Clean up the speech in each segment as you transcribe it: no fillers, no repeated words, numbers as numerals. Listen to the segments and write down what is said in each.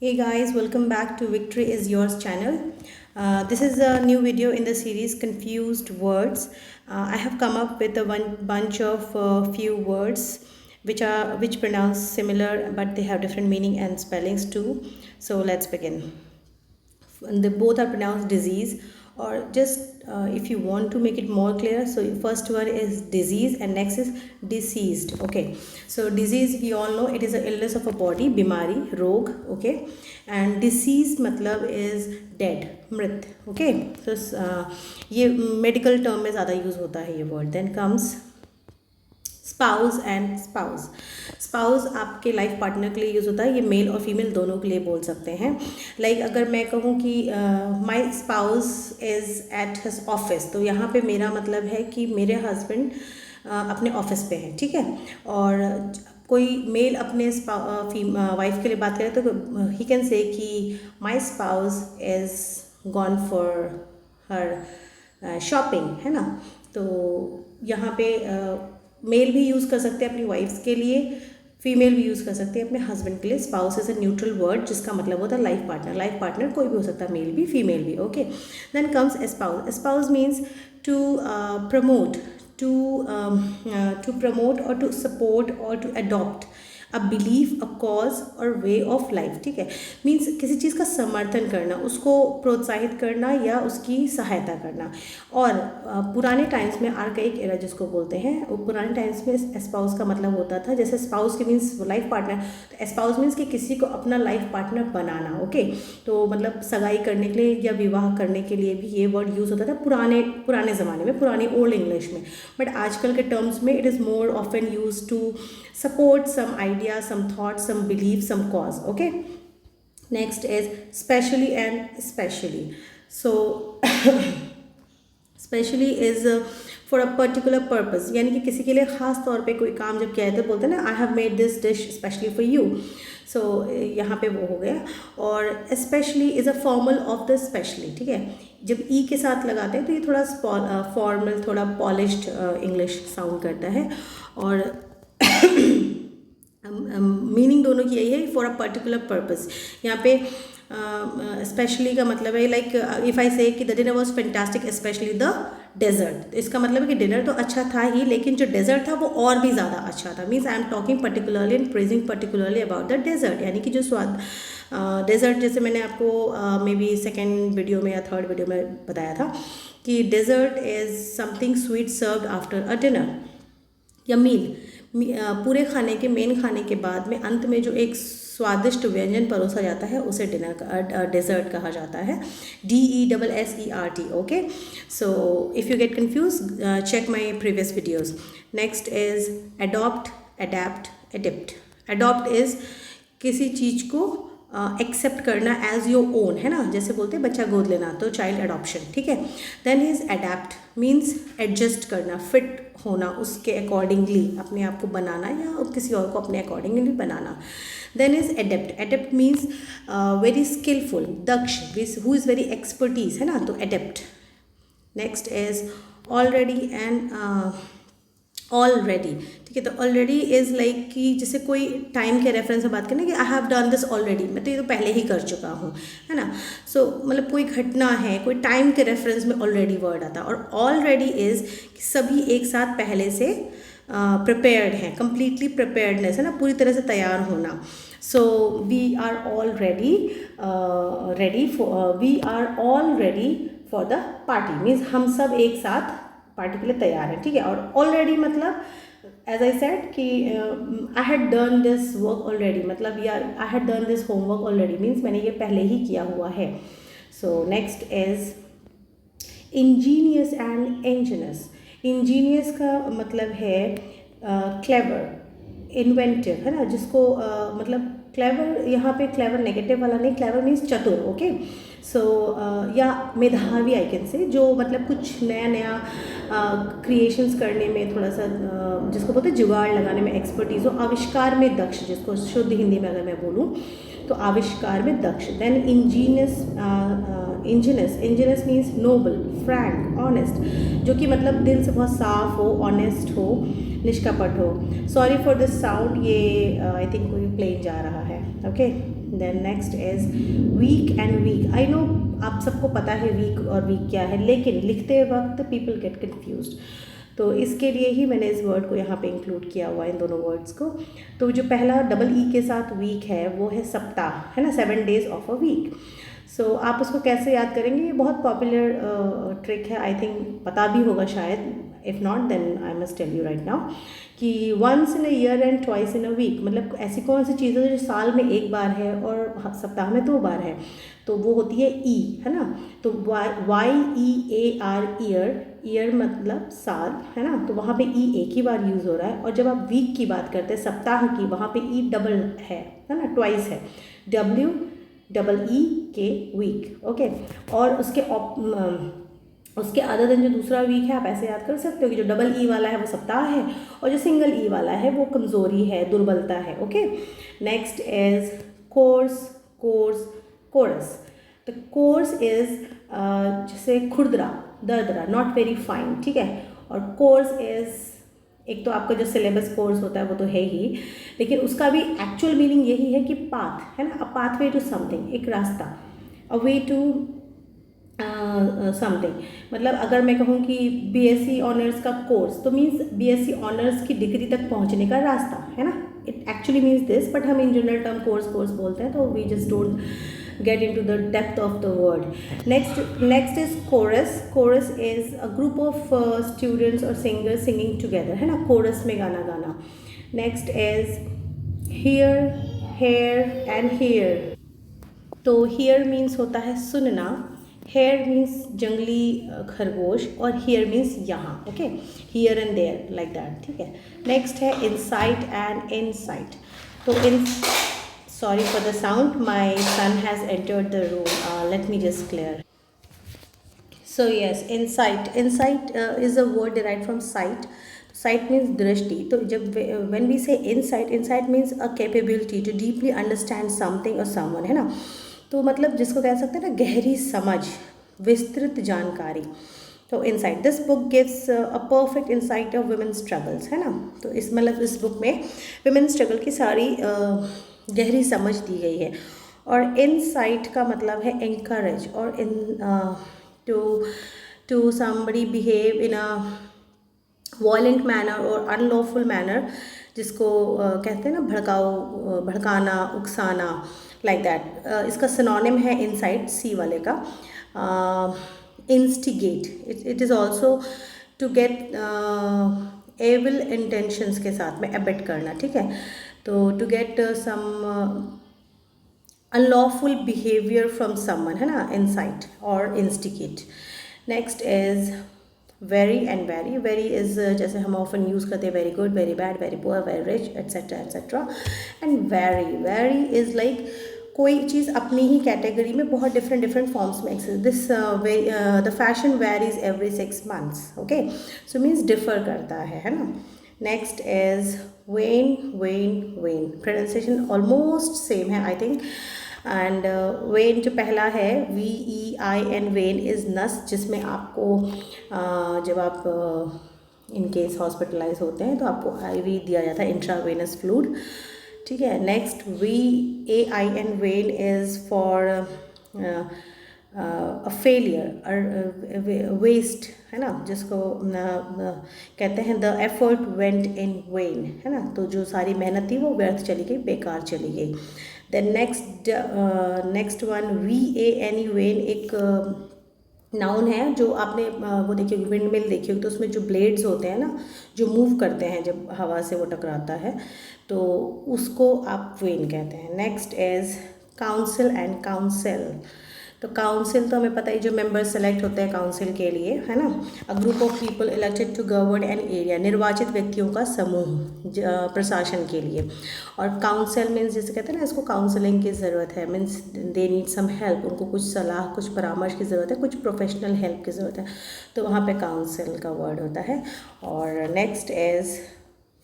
Hey guys, welcome back to Victory is Yours channel. This is a new video in the series Confused Words. I have come up with a bunch of few words which pronounce similar but they have different meaning and spellings too. So let's begin. They both are pronounced disease, or just if you want to make it more clear, so first one is disease and next is deceased. Okay, so disease we all know it is an illness of a body, bimari, rog. Okay, and deceased matlab is dead, mrit. Okay, so ये medical term में ज़्यादा use होता है ये word. Then comes spouse and spouse आपके life partner के लिए use होता है, ये मेल और फीमेल दोनों के लिए बोल सकते हैं. लाइक अगर मैं कहूँ कि my spouse is at his office, तो यहाँ पे मेरा मतलब है कि मेरे हस्बैंड अपने ऑफिस पे हैं. ठीक है, और कोई मेल अपने वाइफ के लिए बात करे तो ही कैन से कि my spouse is gone for her shopping, है ना. तो यहाँ पे मेल भी यूज़ कर सकते हैं अपनी वाइफ्स के लिए, फीमेल भी यूज़ कर सकते हैं अपने हस्बैंड के लिए. Spouse is a neutral word जिसका मतलब होता है लाइफ पार्टनर. लाइफ पार्टनर कोई भी हो सकता है, मेल भी फीमेल भी. Okay, then comes espouse. Espouse means to promote, to promote or to support or to adopt a belief, a cause or way of life. ठीक है, मीन्स किसी चीज़ का समर्थन करना, उसको प्रोत्साहित करना या उसकी सहायता करना. और पुराने टाइम्स में आर्काइक एरा जिसको बोलते हैं, वो पुराने टाइम्स में एस्पाउस का मतलब होता था, जैसे स्पाउस की मीन्स लाइफ पार्टनर, तो एस्पाउस मीन्स कि किसी को अपना लाइफ पार्टनर बनाना. ओके, तो मतलब सगाई करने के लिए या विवाह करने के लिए भी ये वर्ड यूज़ होता था पुराने ज़माने में, पुरानी ओल्ड इंग्लिश में. बट आजकल के टर्म्स में it is more often use to support some idea, some thought, some belief, some cause. Okay, next is specially and especially. So specially is for a particular purpose, यानी कि किसी के लिए ख़ास तौर पे कोई काम जब किया है तो बोलते हैं ना, I have made this dish specially for you. So यहाँ पे वो हो गया. और specially is a formal of the specially. ठीक है, जब ई के साथ लगाते हैं तो ये थोड़ा फॉर्मल, थोड़ा पॉलिश्ड इंग्लिश साउंड करता है. और मीनिंग दोनों की यही है, फॉर अ पर्टिकुलर पर्पस. यहाँ पे स्पेशली का मतलब है लाइक इफ़ आई से कि the dinner was fantastic specially the dessert. इसका मतलब है कि डिनर तो अच्छा था ही, लेकिन जो डेजर्ट था वो और भी ज़्यादा अच्छा था. Means I am talking particularly and praising particularly about the dessert, यानी कि जो स्वाद डेजर्ट, जैसे मैंने आपको मे बी सेकेंड वीडियो में या थर्ड वीडियो में बताया था कि dessert is something sweet served after a dinner या मील. पूरे खाने के, मेन खाने के बाद में अंत में जो एक स्वादिष्ट व्यंजन परोसा जाता है उसे डिनर का डेजर्ट कहा जाता है. DESSERT. Okay, so if you get confuse check my previous videos. Next is adopt, adapt, adept. Adopt is किसी चीज़ को एक्सेप्ट करना एज योर ओन, है ना, जैसे बोलते हैं बच्चा गोद लेना, तो चाइल्ड अडॉप्शन. ठीक है. Then is adapt means adjust करना, फिट होना, उसके अकॉर्डिंगली अपने आप को बनाना या किसी और को अपने अकॉर्डिंगली बनाना. Then is adept. Adept means very skillful, दक्ष, हु इज़ वेरी एक्सपर्टीज, है ना, तो adept. Next is already and all ready. ठीक है, तो ऑलरेडी इज़ लाइक कि जैसे कोई टाइम के रेफरेंस में बात करें कि I have done this already, मैं तो ये तो पहले ही कर चुका हूँ, है ना. सो मतलब कोई घटना है, कोई टाइम के रेफरेंस में ऑलरेडी वर्ड आता है. और ऑलरेडी इज़ कि सभी एक साथ पहले से प्रिपेयर्ड हैं, कम्प्लीटली प्रिपेयर्डनेस, है ना, पूरी तरह से तैयार होना. So we are all ready for the party. Means हम सब एक साथ पार्टी के लिए तैयार है. ठीक है, और ऑलरेडी मतलब एज आई सेड कि I had done this work already, मतलब यार I had done this homework already, means मैंने ये पहले ही किया हुआ है. So next is Angénieux and Angénieux. Angénieux का मतलब है क्लेवर, इन्वेंटिव, है ना, जिसको मतलब क्लेवर, यहाँ पे क्लेवर नेगेटिव वाला नहीं, क्लेवर मीन्स चतुर. ओके, सो या मेधावी आई कैन से, जो मतलब कुछ नया नया क्रिएशंस करने में थोड़ा सा जिसको बोलते हैं जुगाड़ लगाने में एक्सपर्टीज़ हो. आविष्कार में दक्ष, जिसको शुद्ध हिंदी में अगर मैं बोलूँ तो आविष्कार में दक्ष. Then ingenuous, ingenuous means noble, frank, honest, जो कि मतलब दिल से बहुत साफ हो, ऑनेस्ट हो, निष्कपट हो. सॉरी फॉर दिस साउंड, ये आई थिंक कोई प्लेन जा रहा है. Okay. Then next is weak and week. I know आप सबको पता है वीक और वीक क्या है, लेकिन लिखते वक्त पीपल गेट कन्फ्यूज्ड, तो इसके लिए ही मैंने इस वर्ड को यहाँ पे इंक्लूड किया हुआ है, इन दोनों वर्ड्स को। तो जो पहला डबल ई के साथ वीक है वो है सप्ताह, है ना, 7 days ऑफ अ वीक। सो आप उसको कैसे याद करेंगे, ये बहुत पॉपुलर ट्रिक है, आई थिंक पता भी होगा शायद, if not then I must tell you right now कि once in a year and twice in a week, मतलब ऐसी कौन सी चीज़ है जो साल में एक बार है और सप्ताह में 2 बार है, तो वो होती है ई, है ना। तो YEAR ईयर मतलब साल, है ना, तो वहाँ पे ई एक ही बार यूज़ हो रहा है। और जब आप वीक की बात करते हैं, सप्ताह की, वहाँ पे ई डबल है ना, ट्वाइस है, WEE वीक, ओके। और उसके अदर दिन जो दूसरा वीक है आप ऐसे याद कर सकते हो कि जो डबल ई वाला है वो सप्ताह है और जो सिंगल ई वाला है वो कमज़ोरी है, दुर्बलता है, okay. Next is course, coarse. The coarse is जैसे खुरदरा, दरदरा, नॉट वेरी फाइन, ठीक है। और कोर्स इज, एक तो आपका जो सिलेबस कोर्स होता है वो तो है ही, लेकिन उसका भी एक्चुअल मीनिंग यही है कि पाथ, है ना, अ पाथवे टू समथिंग, एक रास्ता, अ वे टू समथिंग। मतलब अगर मैं कहूँ कि BSc ऑनर्स का कोर्स, तो मीन्स BSc ऑनर्स की डिग्री तक पहुँचने का रास्ता, है ना, it actually means this, but हम इन जनरल टर्म कोर्स बोलते हैं, तो we just don't get into the depth of the word. Next is chorus. Chorus is a group of students or singers singing together, है ना, chorus में गाना गाना. Next is hear, hear and hear. तो hear means होता है सुनना, hear means जंगली खरगोश, और hear means यहाँ, okay, here and there like that, ठीक है। Next है insight and insight. तो sorry for the sound, my son has entered the room, let me just clear. So yes, insight is a word derived from sight. Sight means drishti. तो जब when we say insight means a capability to deeply understand something or someone, है ना। तो मतलब जिसको कह सकते हैं ना गहरी समझ, विस्तृत जानकारी, तो insight. This book gives a perfect insight of women struggles, है ना। तो इस मतलब इस बुक में वुमेन स्ट्रगल की सारी गहरी समझ दी गई है। और इनसाइट का मतलब है एनकरेज और into somebody behave in a violent manner और अनलॉफुल मैनर, जिसको कहते हैं ना भड़काना, उकसाना, लाइक दैट। इसका सिनोनिम है इनसाइट, सी वाले का, instigate. It is also to get evil intentions के साथ में एबेट करना, ठीक है। तो to get some unlawful behaviour from someone, है ना, इनसाइट और instigate. Next is vary and very. Vary is जैसे हम ऑफन यूज़ करते हैं very good, very bad, very poor, very rich, etcetera etcetera. And very is like कोई चीज़ अपनी ही category में बहुत डिफरेंट फॉर्म्स में exist. This the fashion varies every 6 months, okay. So means differ करता है ना। Next is when. Pronunciation almost same है I think. And when जो पहला है VEIN, वेन इज़ नस, जिसमें आपको जब आप इन केस हॉस्पिटलाइज होते हैं तो आपको IV दिया जाता है, इंट्रावेनस फ्लूइड, ठीक है। Next VAIN, vain is for a failure, waste, है ना, जिसको कहते हैं the effort went in vain, है ना, तो जो सारी मेहनत थी वो व्यर्थ चली गई, बेकार चली गई। Then next one VANE, vane एक नाउन है, जो आपने वो देखिए विंड मिल देखी होगी, तो उसमें जो ब्लेड्स होते हैं ना, जो मूव करते हैं जब हवा से वो टकराता है, तो उसको आप वेन कहते हैं। Next is council and council. तो काउंसिल तो हमें पता ही, जो मेंबर्स सेलेक्ट होते हैं काउंसिल के लिए, है ना, a group of people elected to govern an area, निर्वाचित व्यक्तियों का समूह प्रशासन के लिए। और काउंसिल मीन्स जैसे कहते हैं ना, इसको काउंसलिंग की ज़रूरत है, means they need some help, उनको कुछ सलाह, कुछ परामर्श की ज़रूरत है, कुछ प्रोफेशनल हेल्प की ज़रूरत है, तो वहाँ पे काउंसिल का वर्ड होता है। और next is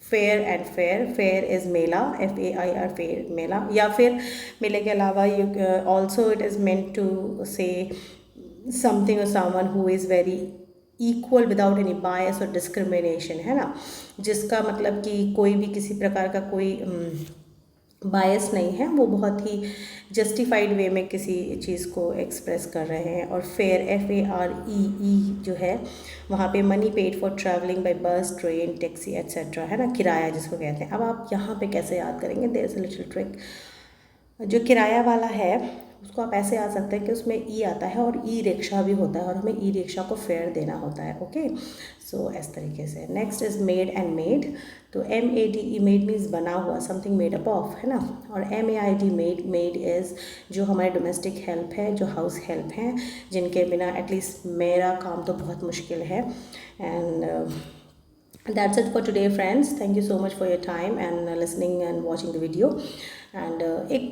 fair and fair is मेला, FAIR, फेयर, मेला। या फिर मेले के अलावा also it is meant to say something और someone who is very equal without any bias और डिस्क्रिमिनेशन, है ना, जिसका मतलब कि कोई भी किसी प्रकार का कोई बायस नहीं है, वो बहुत ही जस्टिफाइड वे में किसी चीज़ को एक्सप्रेस कर रहे हैं। और फेयर FAREE जो है वहाँ पे money paid for travelling by बस, ट्रेन, टैक्सी एट्सेट्रा, है ना, किराया जिसको कहते हैं। अब आप यहाँ पे कैसे याद करेंगे, there is a little trick. जो किराया वाला है उसको आप ऐसे आ सकते हैं कि उसमें ई आता है और ई रिक्शा भी होता है और हमें ई रिक्शा को फेयर देना होता है। ओके, सो इस तरीके से। Next is made and made. तो MADE मेड मीन्स बना हुआ, समथिंग मेड अप ऑफ, है ना। और MAID मेड, मेड इज़ जो हमारे डोमेस्टिक हेल्प है, जो हाउस हेल्प हैं, जिनके बिना एटलीस्ट मेरा काम तो बहुत मुश्किल है। And that's it for today friends. Thank you so much for your time and listening and watching the video. And एक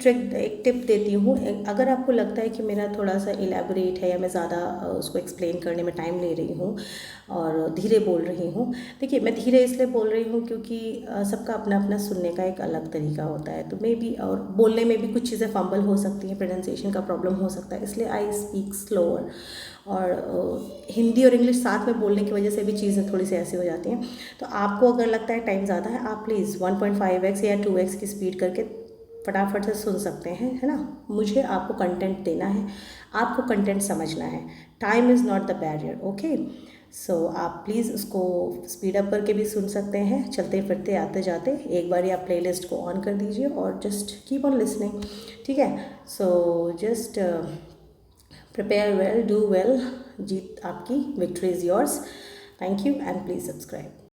टिप देती हूँ, अगर आपको लगता है कि मेरा थोड़ा सा इलेबोरेट है या मैं ज़्यादा उसको एक्सप्लेन करने में टाइम ले रही हूँ और धीरे बोल रही हूँ, देखिए मैं धीरे इसलिए बोल रही हूँ क्योंकि सबका अपना अपना सुनने का एक अलग तरीका होता है, तो मे बी और बोलने में भी कुछ चीज़ें फंबल हो सकती हैं, प्रोनाउंसिएशन का प्रॉब्लम हो सकता है, इसलिए आई स्पीक स्लोअर। और हिंदी और इंग्लिश साथ में बोलने की वजह से भी चीज़ें थोड़ी सी ऐसी हो जाती हैं। तो आपको अगर लगता है टाइम ज़्यादा है, आप प्लीज़ 1.5x या 2x की स्पीड करके फटाफट से सुन सकते हैं, है ना। मुझे आपको कंटेंट देना है, आपको कंटेंट समझना है, time is not the barrier. Okay, so आप प्लीज़ उसको स्पीड अप करके भी सुन सकते हैं, चलते फिरते आते जाते। एक बार आप प्लेलिस्ट को ऑन कर दीजिए और जस्ट कीप ऑन लिसनिंग, ठीक है। So just prepare well, do well, जीत आपकी, victory is yours. Thank you and please subscribe.